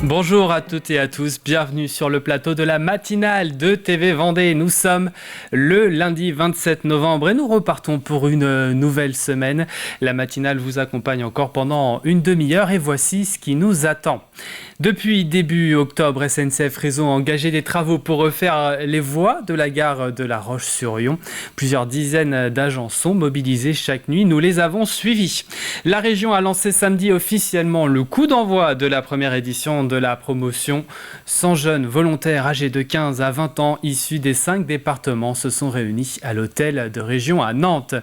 Bonjour à toutes et à tous, bienvenue sur le plateau de la matinale de TV Vendée. Nous sommes le lundi 27 novembre et nous repartons pour une nouvelle semaine. La matinale vous accompagne encore pendant une demi-heure et voici ce qui nous attend. Depuis début octobre, SNCF Réseau a engagé des travaux pour refaire les voies de la gare de La Roche-sur-Yon. Plusieurs dizaines d'agents sont mobilisés chaque nuit, nous les avons suivis. La région a lancé samedi officiellement le coup d'envoi de la première édition de la promotion. 100 jeunes volontaires âgés de 15 à 20 ans issus des 5 départements se sont réunis à l'hôtel de région à Nantes.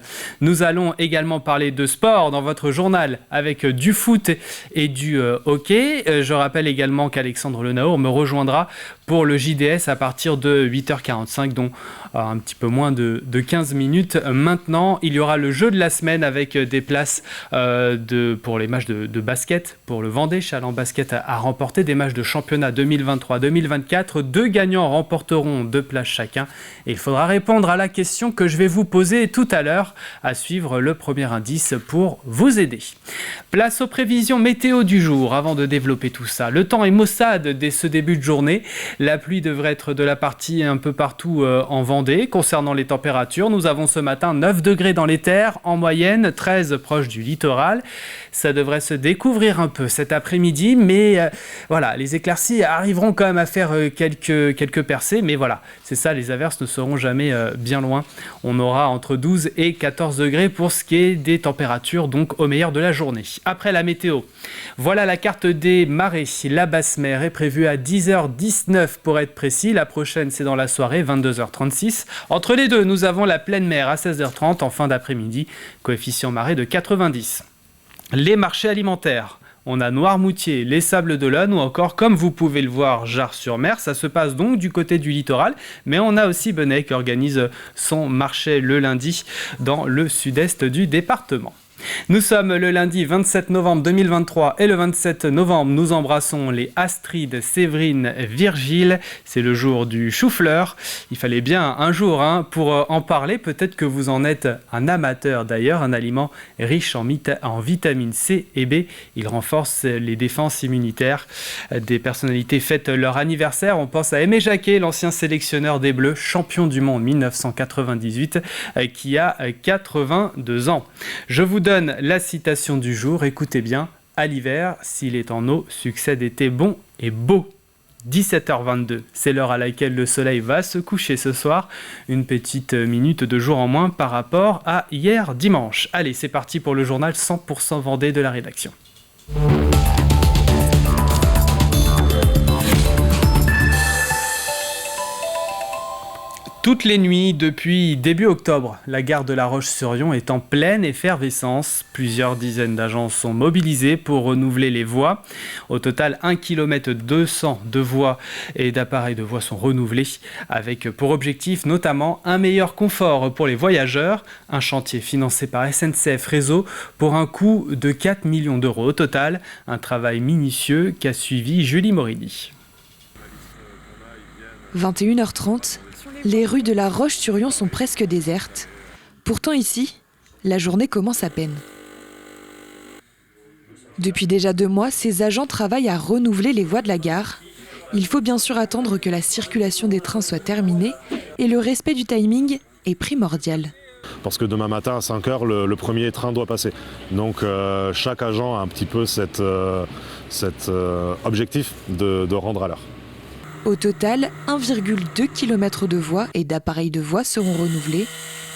Nous allons également parler de sport dans votre journal avec du foot et du hockey. Je rappelle également qu'Alexandre Lenaour me rejoindra pour le JDS à partir de 8h45, dont un petit peu moins de 15 minutes. Maintenant, il y aura le jeu de la semaine avec des places pour les matchs de basket, pour le Vendée Chaland Basket à remporter, des matchs de championnat 2023-2024. 2 gagnants remporteront 2 places chacun. Et il faudra répondre à la question que je vais vous poser tout à l'heure, à suivre le premier indice pour vous aider. Place aux prévisions météo du jour avant de développer tout ça. Le temps est maussade dès ce début de journée. La pluie devrait être de la partie un peu partout en Vendée. Concernant les températures, nous avons ce matin 9 degrés dans les terres, en moyenne 13 proche du littoral. Ça devrait se découvrir un peu cet après-midi, mais voilà, les éclaircies arriveront quand même à faire quelques percées, mais voilà, c'est ça, les averses ne seront jamais bien loin. On aura entre 12 et 14 degrés pour ce qui est des températures, donc au meilleur de la journée. Après la météo, voilà la carte des marées. La basse mer est prévue à 10h19 pour être précis. La prochaine, c'est dans la soirée, 22h36. Entre les deux, nous avons la pleine mer à 16h30 en fin d'après-midi, coefficient marée de 90. Les marchés alimentaires. On a Noirmoutier, les Sables d'Olonne ou encore, comme vous pouvez le voir, Jars-sur-Mer. Ça se passe donc du côté du littoral, mais on a aussi Benay qui organise son marché le lundi dans le sud-est du département. Nous sommes le lundi 27 novembre 2023 et le 27 novembre, nous embrassons les Astrid, Séverine, Virgile. C'est le jour du chou-fleur. Il fallait bien un jour pour en parler. Peut-être que vous en êtes un amateur d'ailleurs, un aliment riche en vitamines C et B. Il renforce les défenses immunitaires. Des personnalités fêtent leur anniversaire. On pense à Aimé Jacquet, l'ancien sélectionneur des Bleus, champion du monde 1998, qui a 82 ans. Je vous donne la citation du jour, écoutez bien, à l'hiver, s'il est en eau, succède été bon et beau. 17h22, c'est l'heure à laquelle le soleil va se coucher ce soir, une petite minute de jour en moins par rapport à hier dimanche. Allez, c'est parti pour le journal 100% Vendée de la rédaction. Toutes les nuits, depuis début octobre, la gare de La Roche-sur-Yon est en pleine effervescence. Plusieurs dizaines d'agents sont mobilisés pour renouveler les voies. Au total, 1 km 200 de voies et d'appareils de voies sont renouvelés, avec pour objectif notamment un meilleur confort pour les voyageurs. Un chantier financé par SNCF Réseau pour un coût de 4 millions d'euros au total. Un travail minutieux qu'a suivi Julie Morini. 21h30. Les rues de La Roche-sur-Yon sont presque désertes. Pourtant ici, la journée commence à peine. Depuis déjà 2 mois, ces agents travaillent à renouveler les voies de la gare. Il faut bien sûr attendre que la circulation des trains soit terminée et le respect du timing est primordial. Parce que demain matin à 5h, le premier train doit passer. Donc chaque agent a un petit peu cet objectif de rendre à l'heure. Au total, 1,2 km de voies et d'appareils de voies seront renouvelés,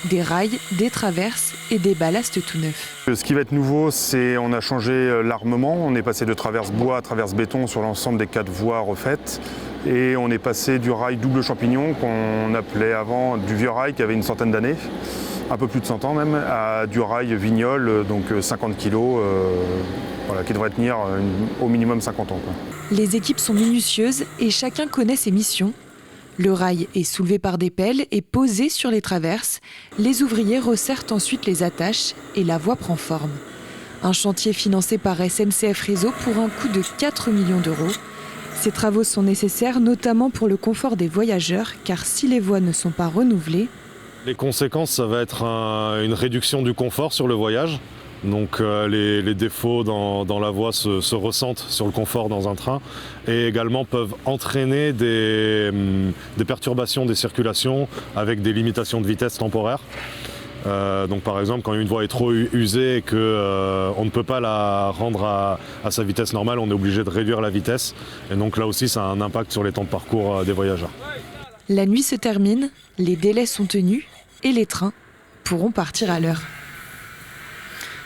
des rails, des traverses et des ballasts tout neufs. Ce qui va être nouveau, c'est qu'on a changé l'armement. On est passé de traverse bois à traverse béton sur l'ensemble des 4 voies refaites. Et on est passé du rail double champignon, qu'on appelait avant du vieux rail qui avait une centaine d'années, un peu plus de 100 ans même, à du rail vignol, donc 50 kg, qui devrait tenir au minimum 50 ans. Les équipes sont minutieuses et chacun connaît ses missions. Le rail est soulevé par des pelles et posé sur les traverses. Les ouvriers resserrent ensuite les attaches et la voie prend forme. Un chantier financé par SNCF Réseau pour un coût de 4 millions d'euros. Ces travaux sont nécessaires notamment pour le confort des voyageurs, car si les voies ne sont pas renouvelées, les conséquences, ça va être une réduction du confort sur le voyage. Donc les défauts dans la voie se ressentent sur le confort dans un train et également peuvent entraîner des perturbations des circulations avec des limitations de vitesse temporaires. Donc par exemple, quand une voie est trop usée et qu'on ne peut pas la rendre à sa vitesse normale, on est obligé de réduire la vitesse. Et donc là aussi, ça a un impact sur les temps de parcours des voyageurs. La nuit se termine, les délais sont tenus et les trains pourront partir à l'heure.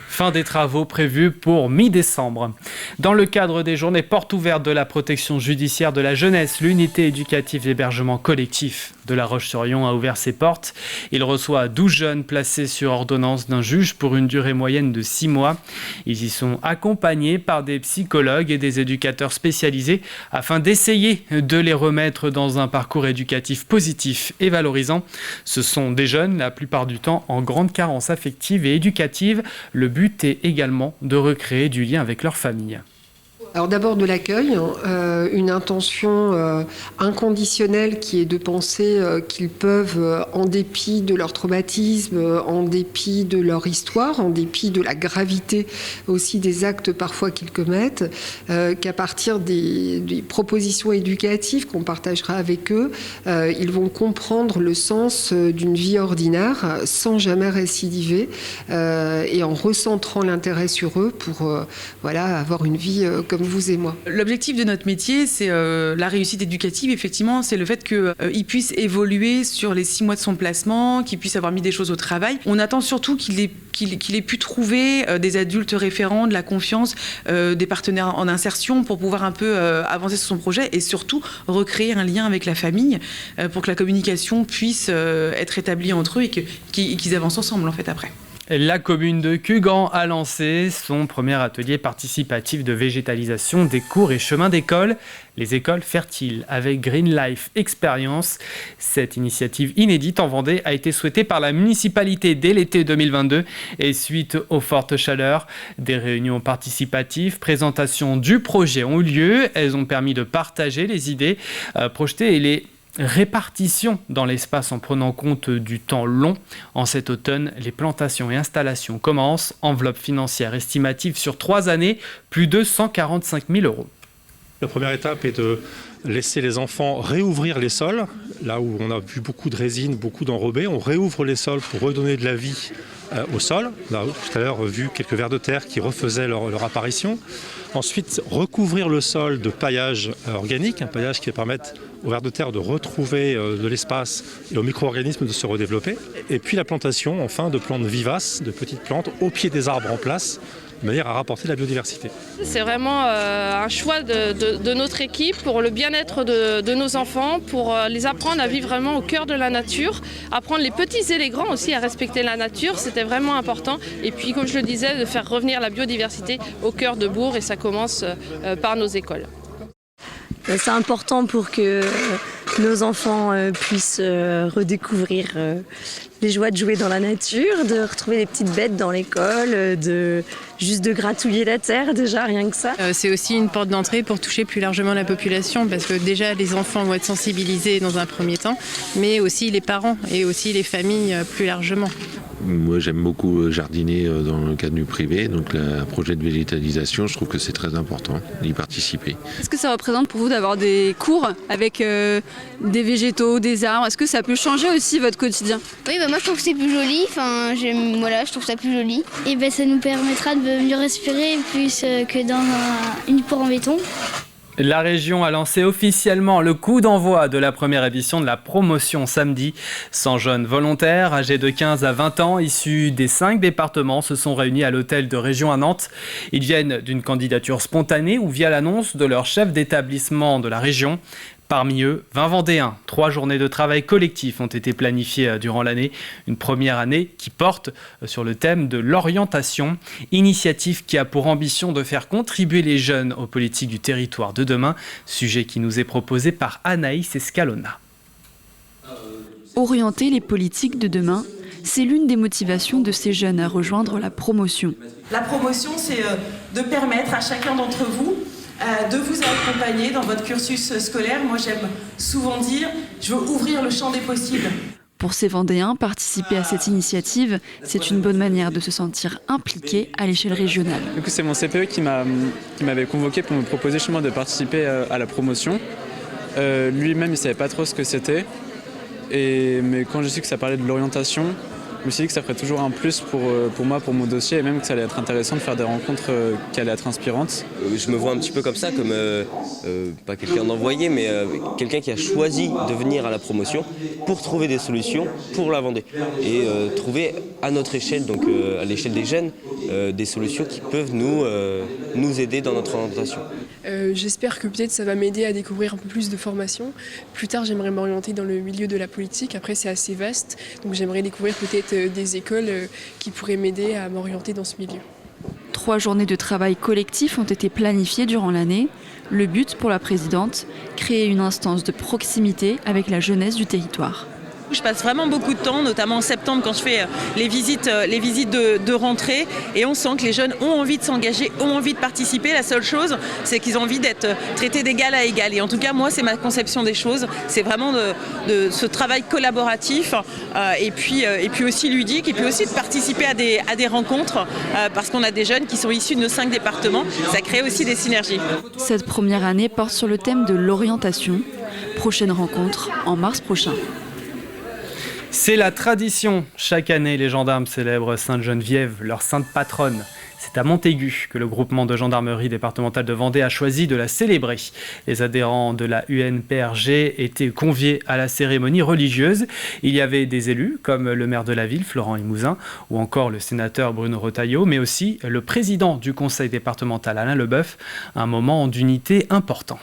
Fin des travaux prévus pour mi-décembre. Dans le cadre des journées portes ouvertes de la protection judiciaire de la jeunesse, l'unité éducative d'hébergement collectif de La Roche-sur-Yon a ouvert ses portes. Il reçoit 12 jeunes placés sur ordonnance d'un juge pour une durée moyenne de 6 mois. Ils y sont accompagnés par des psychologues et des éducateurs spécialisés afin d'essayer de les remettre dans un parcours éducatif positif et valorisant. Ce sont des jeunes, la plupart du temps, en grande carence affective et éducative. Le but est également de recréer du lien avec leur famille. Alors d'abord de l'accueil, une intention inconditionnelle qui est de penser qu'ils peuvent, en dépit de leur traumatisme, en dépit de leur histoire, en dépit de la gravité aussi des actes parfois qu'ils commettent, qu'à partir des propositions éducatives qu'on partagera avec eux, ils vont comprendre le sens d'une vie ordinaire sans jamais récidiver et en recentrant l'intérêt sur eux pour avoir une vie comme vous et moi. L'objectif de notre métier, c'est la réussite éducative. Effectivement, c'est le fait qu'il puisse évoluer sur les 6 mois de son placement, qu'il puisse avoir mis des choses au travail. On attend surtout qu'il ait pu trouver des adultes référents, de la confiance, des partenaires en insertion pour pouvoir un peu avancer sur son projet et surtout recréer un lien avec la famille pour que la communication puisse être établie entre eux et qu'ils avancent ensemble en fait après. La commune de Cugand a lancé son premier atelier participatif de végétalisation des cours et chemins d'école, les écoles fertiles, avec Green Life Experience. Cette initiative inédite en Vendée a été souhaitée par la municipalité dès l'été 2022 et suite aux fortes chaleurs. Des réunions participatives, présentation du projet ont eu lieu. Elles ont permis de partager les idées projetées et les répartition dans l'espace en prenant compte du temps long. En cet automne, les plantations et installations commencent. Enveloppe financière estimative sur 3 années, plus de 145 000 €. La première étape est de laisser les enfants réouvrir les sols. Là où on a vu beaucoup de résine, beaucoup d'enrobés, on réouvre les sols pour redonner de la vie au sol. On a tout à l'heure vu quelques vers de terre qui refaisaient leur apparition. Ensuite, recouvrir le sol de paillage organique, un paillage qui va permettre aux vers de terre de retrouver de l'espace et aux micro-organismes de se redévelopper. Et puis la plantation, enfin, de plantes vivaces, de petites plantes au pied des arbres en place, de manière à rapporter de la biodiversité. C'est vraiment un choix de notre équipe pour le bien-être de nos enfants, pour les apprendre à vivre vraiment au cœur de la nature, apprendre les petits et les grands aussi à respecter la nature, c'était vraiment important. Et puis, comme je le disais, de faire revenir la biodiversité au cœur de Bourg, et ça commence par nos écoles. C'est important pour que nos enfants puissent redécouvrir les joies de jouer dans la nature, de retrouver les petites bêtes dans l'école, juste de gratouiller la terre déjà, rien que ça. C'est aussi une porte d'entrée pour toucher plus largement la population parce que déjà les enfants vont être sensibilisés dans un premier temps, mais aussi les parents et aussi les familles plus largement. Moi j'aime beaucoup jardiner dans le cadre du privé, donc le projet de végétalisation, je trouve que c'est très important d'y participer. Est-ce que ça représente pour vous d'avoir des cours avec des végétaux, des arbres? Est-ce que ça peut changer aussi votre quotidien? Oui, moi je trouve que c'est plus joli, je trouve ça plus joli. Et ça nous permettra de mieux respirer plus que dans une poire en béton. La région a lancé officiellement le coup d'envoi de la première édition de la promotion samedi. 100 jeunes volontaires âgés de 15 à 20 ans, issus des 5 départements, se sont réunis à l'hôtel de région à Nantes. Ils viennent d'une candidature spontanée ou via l'annonce de leur chef d'établissement de la région. Parmi eux, 20 Vendéens. 3 journées de travail collectif ont été planifiées durant l'année. Une première année qui porte sur le thème de l'orientation. Initiative qui a pour ambition de faire contribuer les jeunes aux politiques du territoire de demain. Sujet qui nous est proposé par Anaïs Escalona. Orienter les politiques de demain, c'est l'une des motivations de ces jeunes à rejoindre la promotion. La promotion, c'est de permettre à chacun d'entre vous de vous accompagner dans votre cursus scolaire. Moi, j'aime souvent dire, je veux ouvrir le champ des possibles. Pour ces Vendéens, participer à cette initiative, c'est une bonne manière de se sentir impliqué à l'échelle régionale. Du coup, c'est mon CPE qui m'avait convoqué pour me proposer justement de participer à la promotion. Lui-même, il ne savait pas trop ce que c'était. Mais quand j'ai su que ça parlait de l'orientation, je me suis dit que ça ferait toujours un plus pour moi, pour mon dossier, et même que ça allait être intéressant de faire des rencontres qui allaient être inspirantes. Je me vois un petit peu comme ça, comme pas quelqu'un d'envoyé, mais quelqu'un qui a choisi de venir à la promotion pour trouver des solutions pour la Vendée. Et trouver à notre échelle, donc à l'échelle des jeunes, des solutions qui peuvent nous aider dans notre orientation. J'espère que peut-être ça va m'aider à découvrir un peu plus de formations. Plus tard, j'aimerais m'orienter dans le milieu de la politique. Après, c'est assez vaste, donc j'aimerais découvrir peut-être des écoles qui pourraient m'aider à m'orienter dans ce milieu. 3 journées de travail collectif ont été planifiées durant l'année. Le but pour la présidente, créer une instance de proximité avec la jeunesse du territoire. Je passe vraiment beaucoup de temps, notamment en septembre quand je fais les visites de rentrée, et on sent que les jeunes ont envie de s'engager, ont envie de participer. La seule chose, c'est qu'ils ont envie d'être traités d'égal à égal. Et en tout cas, moi, c'est ma conception des choses. C'est vraiment de ce travail collaboratif et puis aussi ludique, et puis aussi de participer à des rencontres parce qu'on a des jeunes qui sont issus de nos 5 départements. Ça crée aussi des synergies. Cette première année porte sur le thème de l'orientation. Prochaine rencontre en mars prochain. C'est la tradition. Chaque année, les gendarmes célèbrent Sainte-Geneviève, leur sainte patronne. C'est à Montaigu que le groupement de gendarmerie départementale de Vendée a choisi de la célébrer. Les adhérents de la UNPRG étaient conviés à la cérémonie religieuse. Il y avait des élus, comme le maire de la ville, Florent Limousin, ou encore le sénateur Bruno Retailleau, mais aussi le président du conseil départemental, Alain Leboeuf. Un moment d'unité important.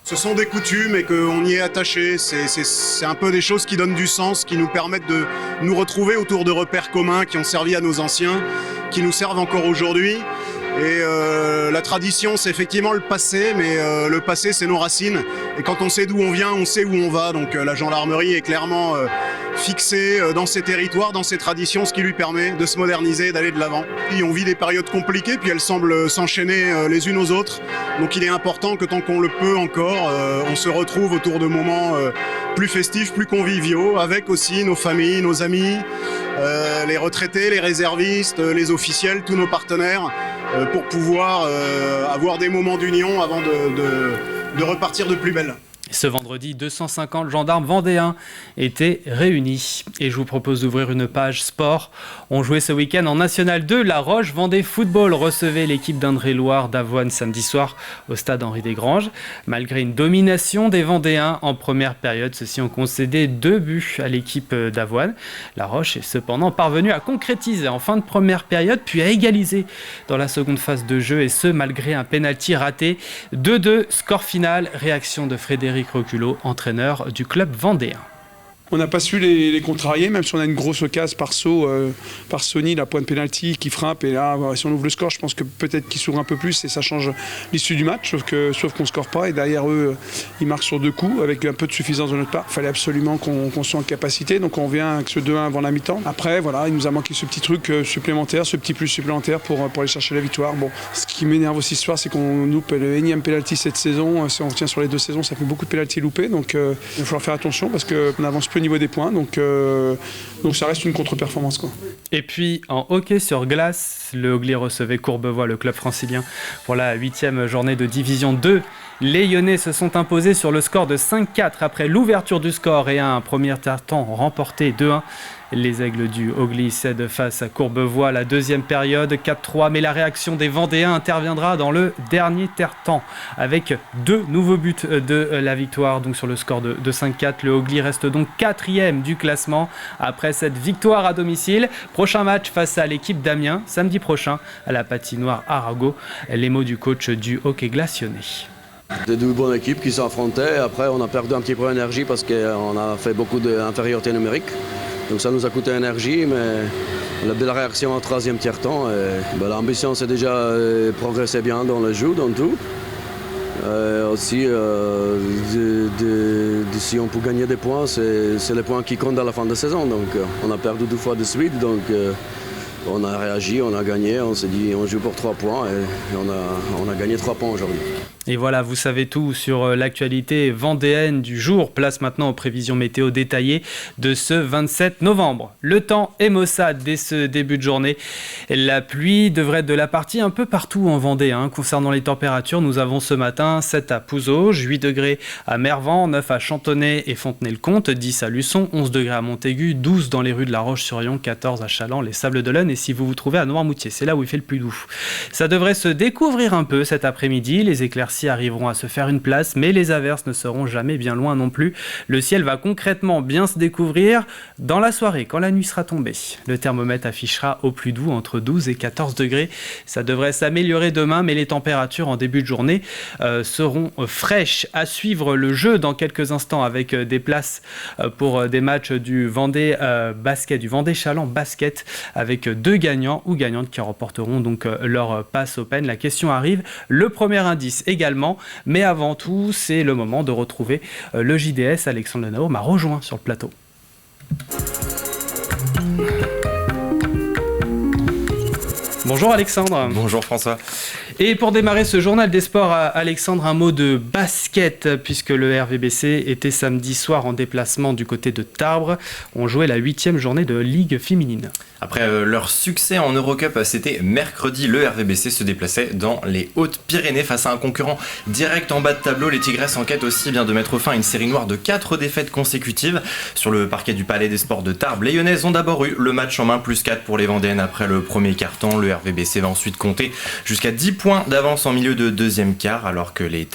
Ce sont des coutumes et qu'on y est attaché, c'est un peu des choses qui donnent du sens, qui nous permettent de nous retrouver autour de repères communs qui ont servi à nos anciens, qui nous servent encore aujourd'hui. Et la tradition, c'est effectivement le passé, mais le passé, c'est nos racines. Et quand on sait d'où on vient, on sait où on va. Donc la gendarmerie est clairement fixée dans ses territoires, dans ses traditions, ce qui lui permet de se moderniser, d'aller de l'avant. Et on vit des périodes compliquées, puis elles semblent s'enchaîner les unes aux autres. Donc il est important que tant qu'on le peut encore, on se retrouve autour de moments plus festifs, plus conviviaux, avec aussi nos familles, nos amis, les retraités, les réservistes, les officiels, tous nos partenaires, pour pouvoir avoir des moments d'union avant de repartir de plus belle. Ce vendredi, 250 gendarmes vendéens étaient réunis. Et je vous propose d'ouvrir une page sport. On jouait ce week-end en National 2. La Roche Vendée Football recevait l'équipe d'Indre-et-Loire d'Avoine samedi soir au stade Henri Desgranges. Malgré une domination des Vendéens en première période, ceux-ci ont concédé 2 buts à l'équipe d'Avoine. La Roche est cependant parvenue à concrétiser en fin de première période, puis à égaliser dans la seconde phase de jeu, et ce malgré un pénalty raté. 2-2, score final, réaction de Frédéric Roculot, entraîneur du club vendéen. On n'a pas su les contrarier, même si on a une grosse occasion par saut, par Sony, la pointe pénalty qui frappe. Et là, si on ouvre le score, je pense que peut-être qu'il s'ouvre un peu plus et ça change l'issue du match. Sauf qu'on ne score pas. Et derrière eux, ils marquent sur 2 coups avec un peu de suffisance de notre part. Il fallait absolument qu'on soit en capacité. Donc on vient avec ce 2-1 avant la mi-temps. Après, voilà, il nous a manqué ce petit truc supplémentaire, ce petit plus supplémentaire pour aller chercher la victoire. Bon, ce qui m'énerve aussi ce soir, c'est qu'on loupe le énième pénalty cette saison. Si on retient sur les 2 saisons, ça fait beaucoup de pénalty loupés. Donc il va falloir faire attention parce qu'on avance peu au niveau des points, donc ça reste une contre-performance, quoi. Et puis en hockey sur glace, le Ogli recevait Courbevoie, le club francilien, pour la 8e journée de Division 2. Les Lyonnais se sont imposés sur le score de 5-4 après l'ouverture du score et un premier temps remporté 2-1. Les Aigles du Ogli cèdent face à Courbevoie la 2e période, 4-3, mais la réaction des Vendéens interviendra dans le dernier tiers-temps avec 2 nouveaux buts de la victoire, donc sur le score de 5-4. Le Ogli reste donc 4e du classement après cette victoire à domicile. Prochain match face à l'équipe d'Amiens, samedi prochain à la patinoire Arago. Les mots du coach du hockey glacionnais. Des 2 bonnes équipes qui s'affrontaient. Après, on a perdu un petit peu d'énergie parce qu'on a fait beaucoup d'infériorité numérique. Donc ça nous a coûté énergie, mais la belle réaction en 3e tiers-temps. L'ambition, c'est déjà progresser bien dans le jeu, dans tout. Aussi, si on peut gagner des points, c'est les points qui comptent à la fin de la saison. Donc on a perdu 2 fois de suite. Donc On a réagi, on a gagné, on s'est dit on joue pour 3 points et on a gagné 3 points aujourd'hui. Et voilà, vous savez tout sur l'actualité vendéenne du jour. Place maintenant aux prévisions météo détaillées de ce 27 novembre. Le temps est maussade dès ce début de journée. La pluie devrait être de la partie un peu partout en Vendée. Concernant les températures, nous avons ce matin 7 à Pouzauges, 8 degrés à Mervan, 9 à Chantonnay et Fontenay-le-Comte, 10 à Luçon, 11 degrés à Montaigu, 12 dans les rues de La Roche-sur-Yon, 14 à Chaland, les Sables-d'Olonne et si vous vous trouvez à Noirmoutier, c'est là où il fait le plus doux. Ça devrait se découvrir un peu cet après-midi. Les éclaircies arriveront à se faire une place, mais les averses ne seront jamais bien loin non plus. Le ciel va concrètement bien se découvrir dans la soirée, quand la nuit sera tombée. Le thermomètre affichera au plus doux entre 12 et 14 degrés. Ça devrait s'améliorer demain, mais les températures en début de journée seront fraîches. À suivre le jeu dans quelques instants avec des places pour des matchs du Vendée basket, du Vendée Chaland basket, avec 2 gagnants ou gagnantes qui remporteront donc leur passe Open. La question arrive, le premier indice également, mais avant tout, c'est le moment de retrouver le JDS. Alexandre Lenao m'a rejoint sur le plateau. Bonjour Alexandre. Bonjour François. Et pour démarrer ce journal des sports, Alexandre, un mot de basket, puisque le RVBC était samedi soir en déplacement du côté de Tarbes. On jouait la 8e journée de Ligue féminine. Après leur succès en Eurocup, c'était mercredi, le RVBC se déplaçait dans les Hautes-Pyrénées face à un concurrent direct en bas de tableau. Les Tigresses enquêtent aussi bien de mettre fin à une série noire de 4 défaites consécutives. Sur le parquet du Palais des Sports de Tarbes, les Lyonnaises ont d'abord eu le match en main, +4 pour les Vendéennes après le premier quart-temps. Le RVBC va ensuite compter jusqu'à 10 points d'avance en milieu de deuxième quart, alors que les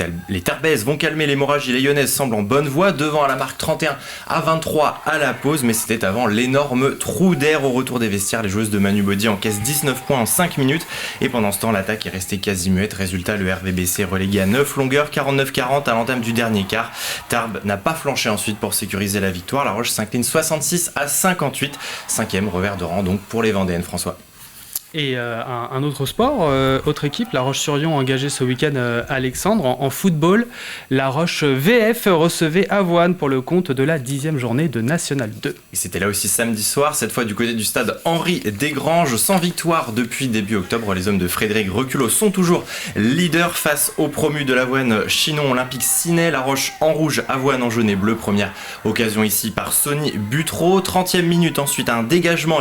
Tarbaises vont calmer l'hémorragie. Les Lyonnaises semblent en bonne voie, devant à la marque 31-23 à la pause, mais c'était avant l'énorme trou d'air au retour des vestiaires. Les joueuses de Manu Body encaissent 19 points en 5 minutes, et pendant ce temps, l'attaque est restée quasi muette. Résultat, le RVBC relégué à 9 longueurs, 49-40 à l'entame du dernier quart. Tarbes n'a pas flanché ensuite pour sécuriser la victoire. La Roche s'incline 66-58, 5e revers de rang donc pour les Vendéennes, François. Et un autre sport, autre équipe, La Roche-sur-Yon engagée ce week-end, Alexandre, en football. La Roche VF recevait Avoine pour le compte de la 10e journée de National 2. Et c'était là aussi samedi soir, cette fois du côté du stade Henri Desgranges. Sans victoire depuis début octobre, les hommes de Frédéric Reculot sont toujours leaders face aux promus de l'Avoine Chinon Olympique Ciné. La Roche en rouge, Avoine en jaune et bleu. Première occasion ici par Sonny Butreau. 30e minute ensuite, un dégagement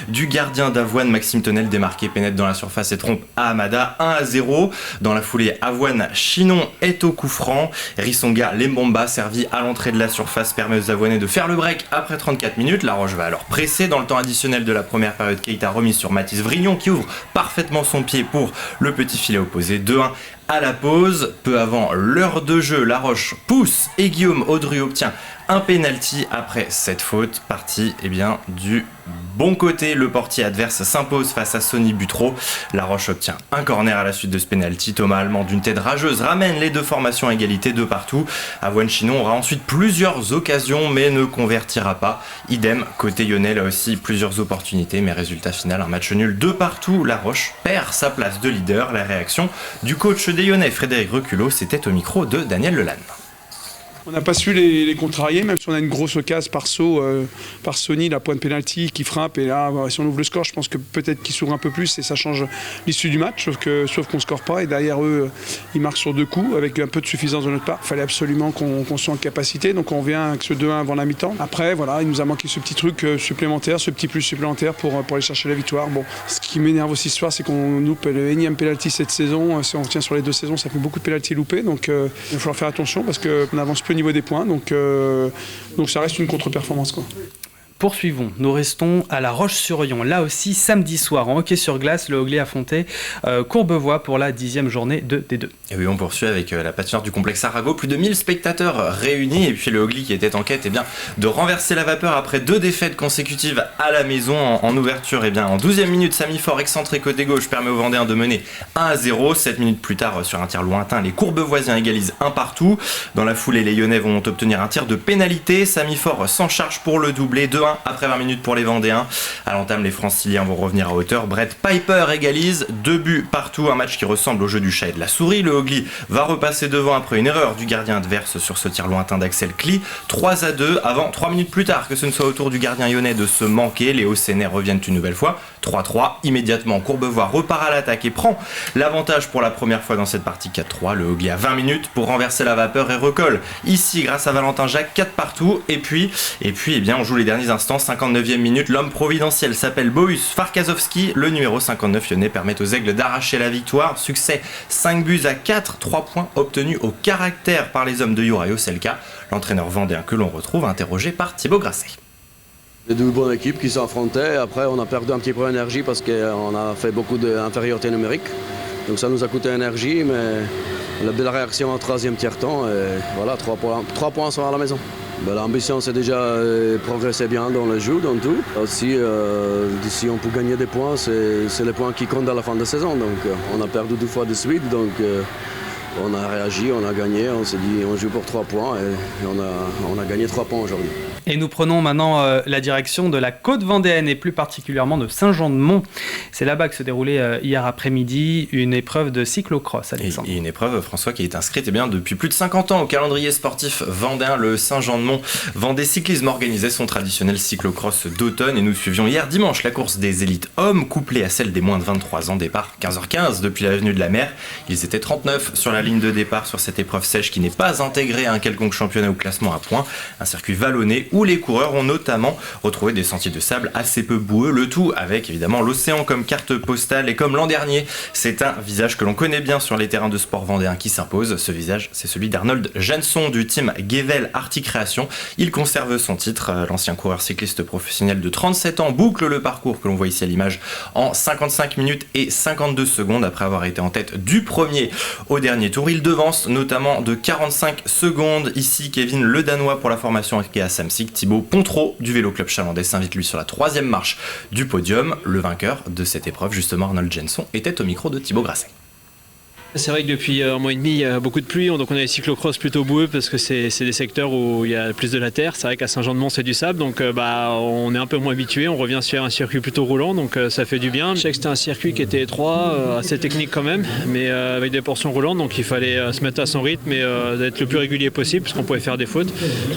du gardien d'Avoine, Maxime Tonnel, démarqué, pénètre dans la surface et trompe à Hamada, 1-0. Dans la foulée, Avoine Chinon est au coup franc. Rissonga Lembomba, servi à l'entrée de la surface, permet aux Avoinais de faire le break après 34 minutes. La Roche va alors presser. Dans le temps additionnel de la première période, Keita remise sur Mathis Vrignon qui ouvre parfaitement son pied pour le petit filet opposé. 2-1 à la pause. Peu avant l'heure de jeu, La Roche pousse et Guillaume Audru obtient un penalty après cette faute. Partie du bon côté, le portier adverse s'impose face à Sonny Butreau. La Roche obtient un corner à la suite de ce penalty. Thomas Allemand d'une tête rageuse ramène les deux formations à égalité de partout. Avoine Chinon aura ensuite plusieurs occasions mais ne convertira pas. Idem côté lyonnais, là aussi plusieurs opportunités mais résultat final un match nul de partout. La Roche perd sa place de leader. La réaction du coach des Lyonnais Frédéric Reculot, c'était au micro de Daniel Lelanne. On n'a pas su les contrarier, même si on a une grosse occasion par saut, par Sonny, la pointe pénalty qui frappe. Et là, si on ouvre le score, je pense que peut-être qu'il s'ouvre un peu plus et ça change l'issue du match. Sauf qu'on ne score pas. Et derrière eux, ils marquent sur 2 coups avec un peu de suffisance de notre part. Il fallait absolument qu'on soit en capacité. Donc on vient avec ce 2-1 avant la mi-temps. Après, voilà, il nous a manqué ce petit truc supplémentaire, ce petit plus supplémentaire pour aller chercher la victoire. Bon, ce qui m'énerve aussi ce soir, c'est qu'on loupe le énième penalty cette saison. Si on retient sur les 2 saisons, ça fait beaucoup de penalty loupés. Donc il va falloir faire attention parce qu'on avance plus au niveau des points, donc ça reste une contre-performance, quoi. Poursuivons, nous restons à La Roche-sur-Yon. Là aussi, samedi soir, en hockey sur glace, le Hogley affrontait Courbevoie pour la 10e journée de D2. Et oui, on poursuit avec la patinoire du complexe Arago. Plus de 1000 spectateurs réunis. Et puis le Hogley qui était en quête de renverser la vapeur après 2 défaites consécutives à la maison. En ouverture, en 12e minute, Samy Fort, excentré côté gauche, permet aux Vendéens de mener 1-0. 7 minutes plus tard, sur un tir lointain, les Courbevoisiens égalisent 1 partout. Dans la foulée, les Lyonnais vont obtenir un tir de pénalité. Samy Fort s'en charge pour le doubler. 2-1 après 20 minutes pour les Vendéens. À l'entame, les Franciliens vont revenir à hauteur. Brett Piper égalise, 2 buts partout. Un match qui ressemble au jeu du chat et de la souris. Le Hogley va repasser devant après une erreur du gardien adverse sur ce tir lointain d'Axel Kli. 3-2 avant 3 minutes plus tard que ce ne soit au tour du gardien lyonnais de se manquer. Les Haussennais reviennent une nouvelle fois. 3-3. Immédiatement, Courbevoie repart à l'attaque et prend l'avantage pour la première fois dans cette partie 4-3. Le Hoguet a 20 minutes pour renverser la vapeur et recolle. Ici, grâce à Valentin Jacques, 4 partout. Et puis eh bien, on joue les derniers instants, 59e minute. L'homme providentiel s'appelle Bohus Farkazovski. Le numéro 59 lyonnais permet aux Aigles d'arracher la victoire. Succès 5-4, 3 points obtenus au caractère par les hommes de Juraj Oselka. L'entraîneur vendéen que l'on retrouve interrogé par Thibaut Grasset. C'est deux bonnes équipes qui s'affrontaient. Après, on a perdu un petit peu d'énergie parce qu'on a fait beaucoup d'infériorité numérique. Donc ça nous a coûté énergie, mais la belle réaction en troisième tiers-temps. Et voilà, 3 points sont à la maison. L'ambition, c'est déjà progresser bien dans le jeu, dans tout. Aussi, si on peut gagner des points, c'est les points qui comptent à la fin de la saison. Donc on a perdu 2 fois de suite. Donc on a réagi, on a gagné, on s'est dit on joue pour 3 points et on a gagné 3 points aujourd'hui. Et nous prenons maintenant la direction de la côte vendéenne et plus particulièrement de Saint-Jean-de-Mont. C'est là-bas que se déroulait hier après-midi une épreuve de cyclocross, Alexandre. Et une épreuve, François, qui est inscrite depuis plus de 50 ans au calendrier sportif vendéen. Le Saint-Jean-de-Mont Vendée Cyclisme organisait son traditionnel cyclocross d'automne et nous suivions hier dimanche la course des élites hommes couplée à celle des moins de 23 ans. Départ 15h15 depuis l'avenue de la Mer. Ils étaient 39 sur la ligne de départ sur cette épreuve sèche qui n'est pas intégrée à un quelconque championnat ou classement à points. Un circuit vallonné où les coureurs ont notamment retrouvé des sentiers de sable assez peu boueux, le tout avec évidemment l'océan comme carte postale. Et comme l'an dernier, c'est un visage que l'on connaît bien sur les terrains de sport vendéens qui s'impose. Ce visage, c'est celui d'Arnold Jansson du team Gevel Arctic Creation. Il conserve son titre. L'ancien coureur cycliste professionnel de 37 ans boucle le parcours que l'on voit ici à l'image en 55 minutes et 52 secondes après avoir été en tête du premier au dernier tour. Il devance notamment de 45 secondes ici Kevin Le Danois pour la formation Arkea Samsic. Thibaut Pontreau du Vélo Club Chalandais s'invite lui sur la 3e marche du podium. Le vainqueur de cette épreuve, justement Arnold Jansson, était au micro de Thibaut Grasset. C'est vrai que depuis un mois et demi, il y a beaucoup de pluie, donc on a des cyclocross plutôt boueux parce que c'est des secteurs où il y a plus de la terre. C'est vrai qu'à Saint-Jean-de-Mont, c'est du sable, donc on est un peu moins habitué. On revient sur un circuit plutôt roulant, donc ça fait du bien. Je sais que c'était un circuit qui était étroit, assez technique quand même, mais avec des portions roulantes, donc il fallait se mettre à son rythme et d'être le plus régulier possible parce qu'on pouvait faire des fautes.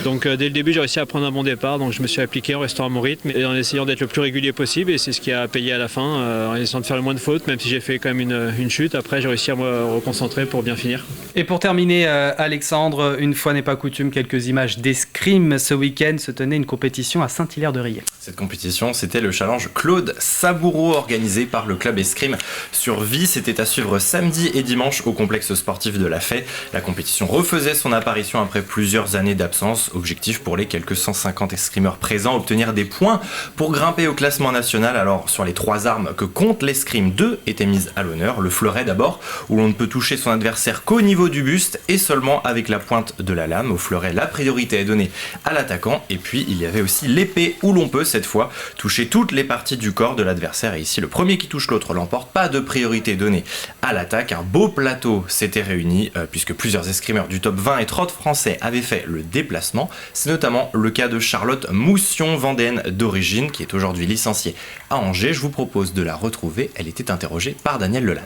Donc dès le début, j'ai réussi à prendre un bon départ, donc je me suis appliqué en restant à mon rythme et en essayant d'être le plus régulier possible, et c'est ce qui a payé à la fin, en essayant de faire le moins de fautes, même si j'ai fait quand même une chute. Après, j'ai réussi à me reconcentrer pour bien finir. Et pour terminer, Alexandre, une fois n'est pas coutume, quelques images d'escrime. Ce week-end se tenait une compétition à Saint-Hilaire-de-Riez. Cette compétition, c'était le challenge Claude Saboureau organisé par le club escrime sur Vie. C'était à suivre samedi et dimanche au complexe sportif de la Faye. La compétition refaisait son apparition après plusieurs années d'absence. Objectif pour les quelques 150 escrimeurs présents, obtenir des points pour grimper au classement national. Alors sur les 3 armes que compte l'escrime, 2 étaient mises à l'honneur. Le fleuret d'abord, où l'on ne peut toucher son adversaire qu'au niveau du buste et seulement avec la pointe de la lame. Au fleuret, la priorité est donnée à l'attaquant. Et puis il y avait aussi l'épée, où l'on peut cette fois toucher toutes les parties du corps de l'adversaire. Et ici, le premier qui touche l'autre l'emporte. Pas de priorité donnée à l'attaque. Un beau plateau s'était réuni puisque plusieurs escrimeurs du top 20 et trot français avaient fait le déplacement. C'est notamment le cas de Charlotte Moussion, vendéenne d'origine, qui est aujourd'hui licenciée à Angers. Je vous propose de la retrouver. Elle était interrogée par Daniel Lelanne.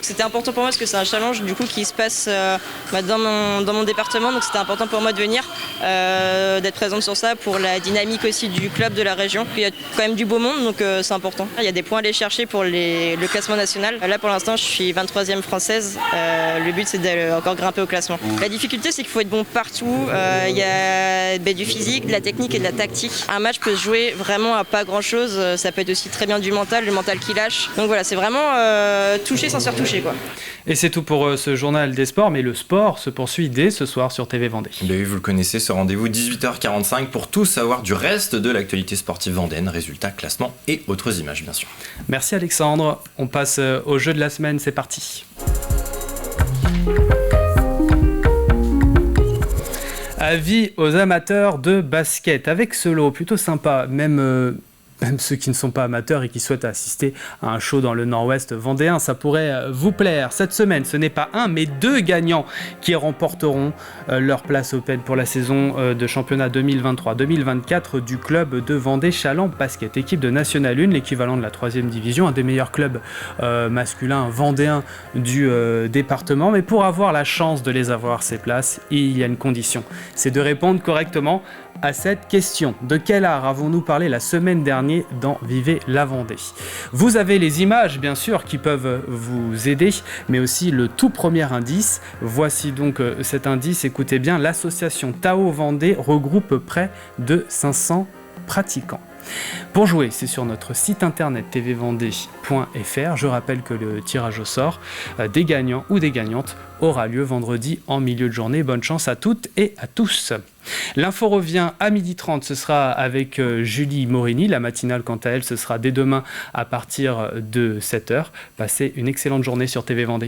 C'était important pour moi parce que c'est un challenge du coup qui se passe dans mon département, donc c'était important pour moi de venir, d'être présente sur ça pour la dynamique aussi du club de la région. Il y a quand même du beau monde, donc c'est important. Il y a des points à aller chercher pour le classement national. Là pour l'instant je suis 23e française, le but c'est d'aller encore grimper au classement. La difficulté c'est qu'il faut être bon partout, il y a du physique, de la technique et de la tactique. Un match peut se jouer vraiment à pas grand chose, ça peut être aussi très bien du mental, le mental qui lâche. Donc voilà, c'est vraiment toucher sans se faire toucher. Quoi. Et c'est tout pour ce journal des sports, mais le sport se poursuit dès ce soir sur TV Vendée. Oui, vous le connaissez, ce rendez-vous 18h45 pour tout savoir du reste de l'actualité sportive vendéenne, résultats, classements et autres images bien sûr. Merci Alexandre, on passe au jeu de la semaine, c'est parti. Avis aux amateurs de basket, avec ce lot plutôt sympa, même ceux qui ne sont pas amateurs et qui souhaitent assister à un show dans le nord-ouest vendéen, ça pourrait vous plaire. Cette semaine, ce n'est pas un, mais 2 gagnants qui remporteront leur place open pour la saison de championnat 2023-2024 du club de Vendée Chaland Basket. Équipe de National 1, l'équivalent de la 3e division, un des meilleurs clubs masculins vendéens du département. Mais pour avoir la chance de les avoir, ces places, il y a une condition, c'est de répondre correctement à cette question. De quel art avons-nous parlé la semaine dernière dans Vivez la Vendée? Vous avez les images, bien sûr, qui peuvent vous aider, mais aussi le tout premier indice. Voici donc cet indice. Écoutez bien, l'association Tao Vendée regroupe près de 500 pratiquants. Pour jouer, c'est sur notre site internet tvvendée.fr. Je rappelle que le tirage au sort des gagnants ou des gagnantes aura lieu vendredi en milieu de journée. Bonne chance à toutes et à tous. L'info revient à 12h30, ce sera avec Julie Morini. La matinale, quant à elle, ce sera dès demain à partir de 7h. Passez une excellente journée sur TV Vendée.